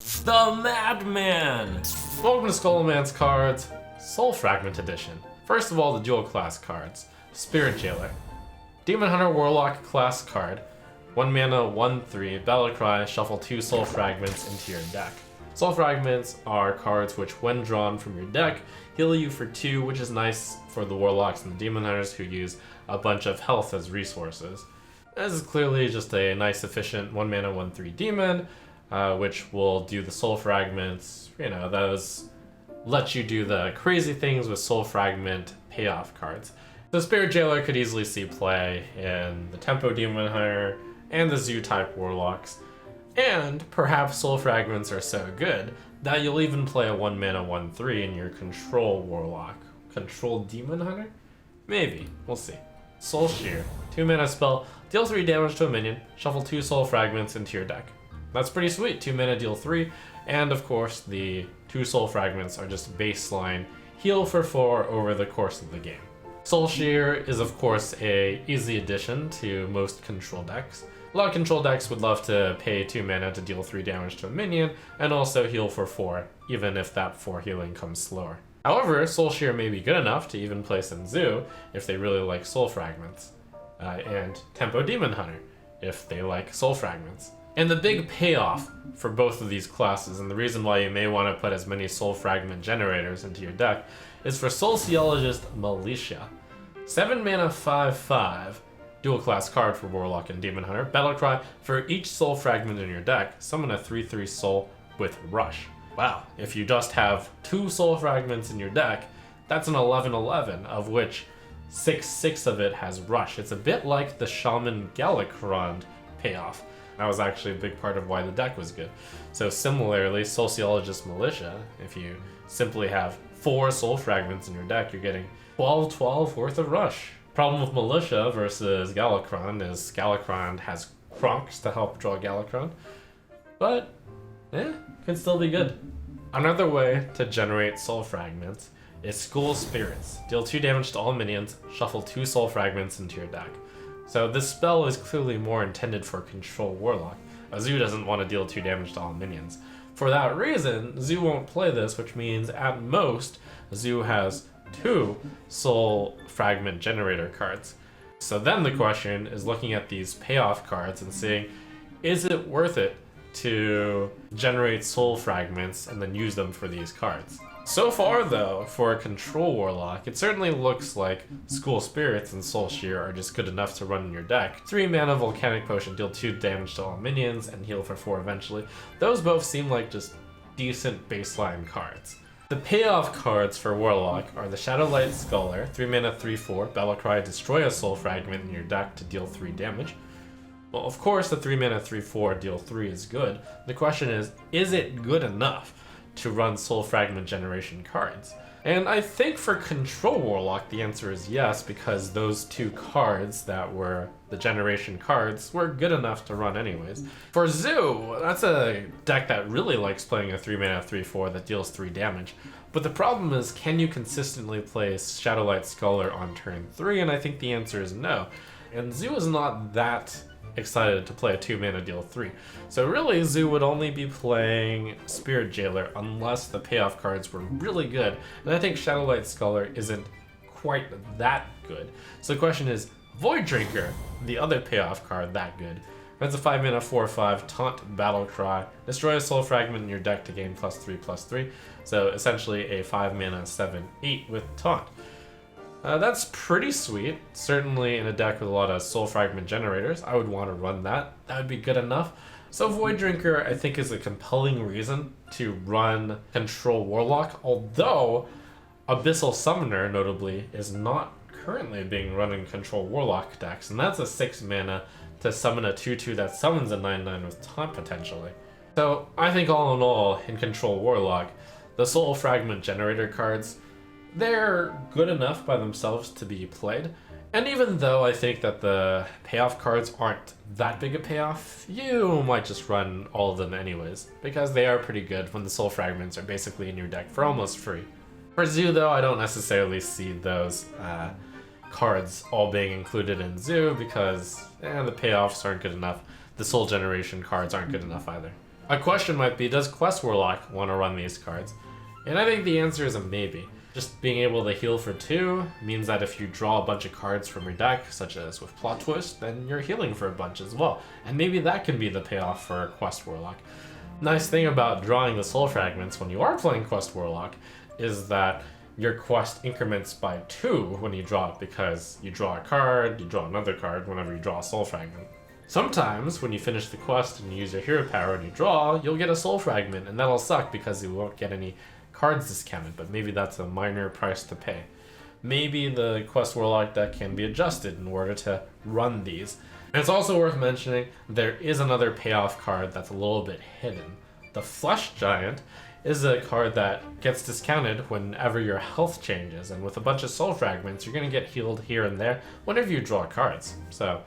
The Madman! Welcome to Scholomance cards, Soul Fragment edition. First of all, the dual class cards. Spirit Jailer. Demon Hunter Warlock class card. 1 mana, 1/3, Battle Cry, shuffle 2 Soul Fragments into your deck. Soul Fragments are cards which, when drawn from your deck, heal you for 2, which is nice for the Warlocks and the Demon Hunters who use a bunch of health as resources. This is clearly just a nice, efficient 1 mana, 1/3 demon, which will do the Soul Fragments. You know, those let you do the crazy things with Soul Fragment payoff cards. The Spirit Jailer could easily see play in the Tempo Demon Hunter and the Zoo-type Warlocks. And perhaps Soul Fragments are so good that you'll even play a 1 mana, 1/3 in your Control Warlock. Control Demon Hunter? Maybe. We'll see. Soul Shear. 2 mana spell. Deal 3 damage to a minion. Shuffle 2 Soul Fragments into your deck. That's pretty sweet. 2 mana, deal 3. And of course, the 2 Soul Fragments are just baseline heal for 4 over the course of the game. Soul Shear is of course a easy addition to most control decks. A lot of control decks would love to pay 2 mana to deal 3 damage to a minion and also heal for 4, even if that 4 healing comes slower. However, Soul Shear may be good enough to even place in Zoo if they really like Soul Fragments. And Tempo Demon Hunter if they like Soul Fragments. And the big payoff for both of these classes, and the reason why you may want to put as many Soul Fragment generators into your deck, is for Sociologist Militia. 7 mana, 5/5, dual class card for Warlock and Demon Hunter. Battle Cry, for each Soul Fragment in your deck, summon a 3/3 Soul with Rush. Wow, if you just have 2 Soul Fragments in your deck, that's an 11/11, of which 6/6 of it has Rush. It's a bit like the Shaman Galakron payoff. That was actually a big part of why the deck was good. So similarly, Sociologist Militia, if you simply have 4 Soul Fragments in your deck, you're getting 12/12 worth of Rush. Problem with Militia versus Galakron is Galakron has Kronks to help draw Galakron, but can still be good. Another way to generate Soul Fragments is School Spirits. Deal 2 damage to all minions, shuffle 2 Soul Fragments into your deck. So this spell is clearly more intended for Control Warlock. A Zoo doesn't want to deal 2 damage to all minions. For that reason, Zoo won't play this, which means at most, Zoo has 2 Soul Fragment generator cards. So then the question is looking at these payoff cards and saying, is it worth it to generate Soul Fragments and then use them for these cards? So far though, for a Control Warlock, it certainly looks like School Spirits and Soul Shear are just good enough to run in your deck. 3 mana Volcanic Potion, deal 2 damage to all minions, and heal for 4 eventually. Those both seem like just decent baseline cards. The payoff cards for Warlock are the Shadowlight Scholar, 3 mana 3/4, Battle Cry, destroy a Soul Fragment in your deck to deal 3 damage. Well, of course the 3 mana 3/4 deal 3 is good. The question is it good enough to run Soul Fragment generation cards? And I think for Control Warlock the answer is yes, because those 2 cards that were the generation cards were good enough to run anyways. For Zoo, that's a deck that really likes playing a 3 mana 3/4 that deals 3 damage. But the problem is, can you consistently play Shadowlight Scholar on turn 3? And I think the answer is no. And Zoo is not that excited to play a 2 mana deal 3. So really, Zoo would only be playing Spirit Jailer unless the payoff cards were really good. And I think Shadowlight Scholar isn't quite that good. So the question is, Void Drinker, the other payoff card, that good? That's a 5 mana 4/5 Taunt Battle Cry. Destroy a Soul Fragment in your deck to gain +3/+3. So essentially a 5 mana 7/8 with Taunt. That's pretty sweet. Certainly in a deck with a lot of Soul Fragment generators, I would want to run that. That would be good enough. So Void Drinker, I think, is a compelling reason to run Control Warlock, although Abyssal Summoner, notably, is not currently being run in Control Warlock decks, and that's a 6 mana to summon a 2/2 that summons a 9/9 with Taunt potentially. So I think all in all, in Control Warlock, the Soul Fragment generator cards, they're good enough by themselves to be played. And even though I think that the payoff cards aren't that big a payoff, you might just run all of them anyways, because they are pretty good when the Soul Fragments are basically in your deck for almost free. For Zoo though, I don't necessarily see those cards all being included in Zoo because the payoffs aren't good enough. The Soul Generation cards aren't good enough either. A question might be, does Quest Warlock want to run these cards? And I think the answer is a maybe. Just being able to heal for 2 means that if you draw a bunch of cards from your deck, such as with Plot Twist, then you're healing for a bunch as well. And maybe that can be the payoff for Quest Warlock. Nice thing about drawing the Soul Fragments when you are playing Quest Warlock is that your quest increments by 2 when you draw it, because you draw a card, you draw another card whenever you draw a Soul Fragment. Sometimes, when you finish the quest and you use your hero power and you draw, you'll get a Soul Fragment, and that'll suck because you won't get any cards discounted, but maybe that's a minor price to pay. Maybe the Quest Warlock deck can be adjusted in order to run these. And it's also worth mentioning there is another payoff card that's a little bit hidden. The Flesh Giant is a card that gets discounted whenever your health changes, and with a bunch of Soul Fragments, you're going to get healed here and there whenever you draw cards. So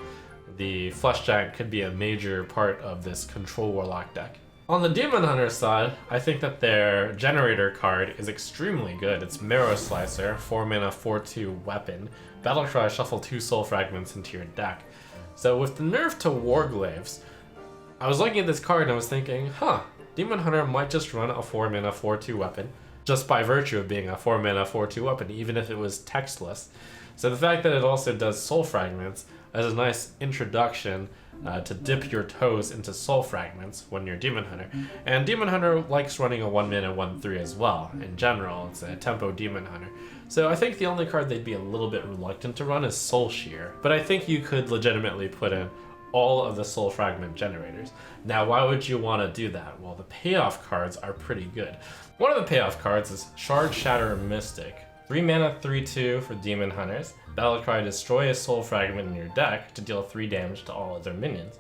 the Flesh Giant could be a major part of this Control Warlock deck. On the Demon Hunter side, I think that their generator card is extremely good. It's Marrow Slicer, 4 mana, 4/2 weapon. Battlecry, shuffle 2 Soul Fragments into your deck. So with the nerf to Warglaves, I was looking at this card and I was thinking, Demon Hunter might just run a 4 mana, 4/2 weapon, just by virtue of being a 4 mana, 4/2 weapon, even if it was textless. So the fact that it also does Soul Fragments is a nice introduction to dip your toes into Soul Fragments when you're Demon Hunter. And Demon Hunter likes running a 1 mana, 1/3 as well. In general, it's a tempo Demon Hunter. So I think the only card they'd be a little bit reluctant to run is Soul Shear. But I think you could legitimately put in all of the Soul Fragment generators. Now, why would you want to do that? Well, the payoff cards are pretty good. One of the payoff cards is Shard Shatter Mystic. 3 mana, 3/2 for Demon Hunters. Battlecry, destroy a Soul Fragment in your deck to deal 3 damage to all other minions.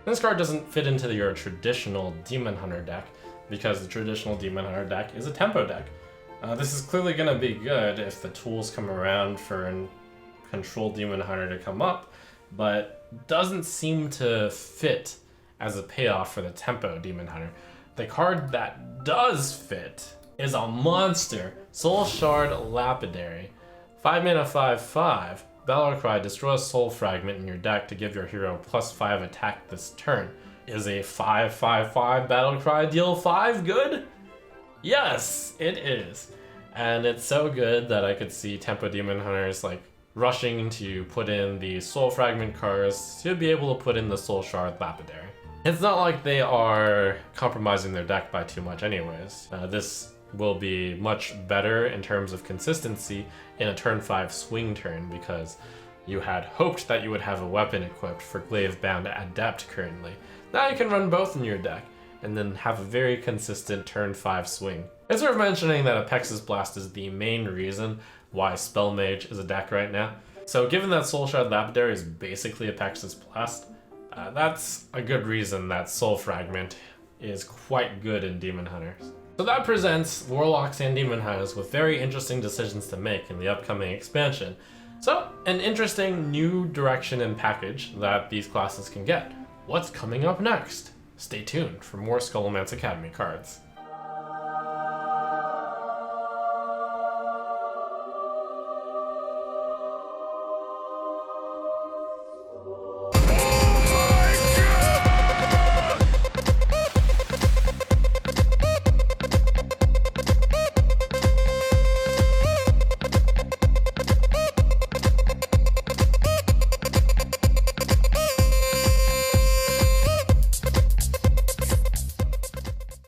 This card doesn't fit into your traditional Demon Hunter deck, because the traditional Demon Hunter deck is a tempo deck. This is clearly going to be good if the tools come around for a Control Demon Hunter to come up, but doesn't seem to fit as a payoff for the tempo Demon Hunter. The card that does fit is a monster, Soul Shard Lapidary. 5 mana, 5/5. Battlecry, destroy a Soul Fragment in your deck to give your hero +5 attack this turn. Is a 5/5/5 Battlecry deal 5 good? Yes, it is. And it's so good that I could see tempo Demon Hunters like rushing to put in the Soul Fragment cards to be able to put in the Soul Shard Lapidary. It's not like they are compromising their deck by too much anyways. This will be much better in terms of consistency in a turn 5 swing turn, because you had hoped that you would have a weapon equipped for Glaive-bound Adept currently. Now you can run both in your deck and then have a very consistent turn 5 swing. It's worth mentioning that Apexis Blast is the main reason why Spell Mage is a deck right now. So given that Soul Shard Lapidary is basically Apexis Blast, that's a good reason that Soul Fragment is quite good in Demon Hunters. So that presents Warlocks and Demon Hunters with very interesting decisions to make in the upcoming expansion. So, an interesting new direction and package that these classes can get. What's coming up next? Stay tuned for more Scholomance Academy cards.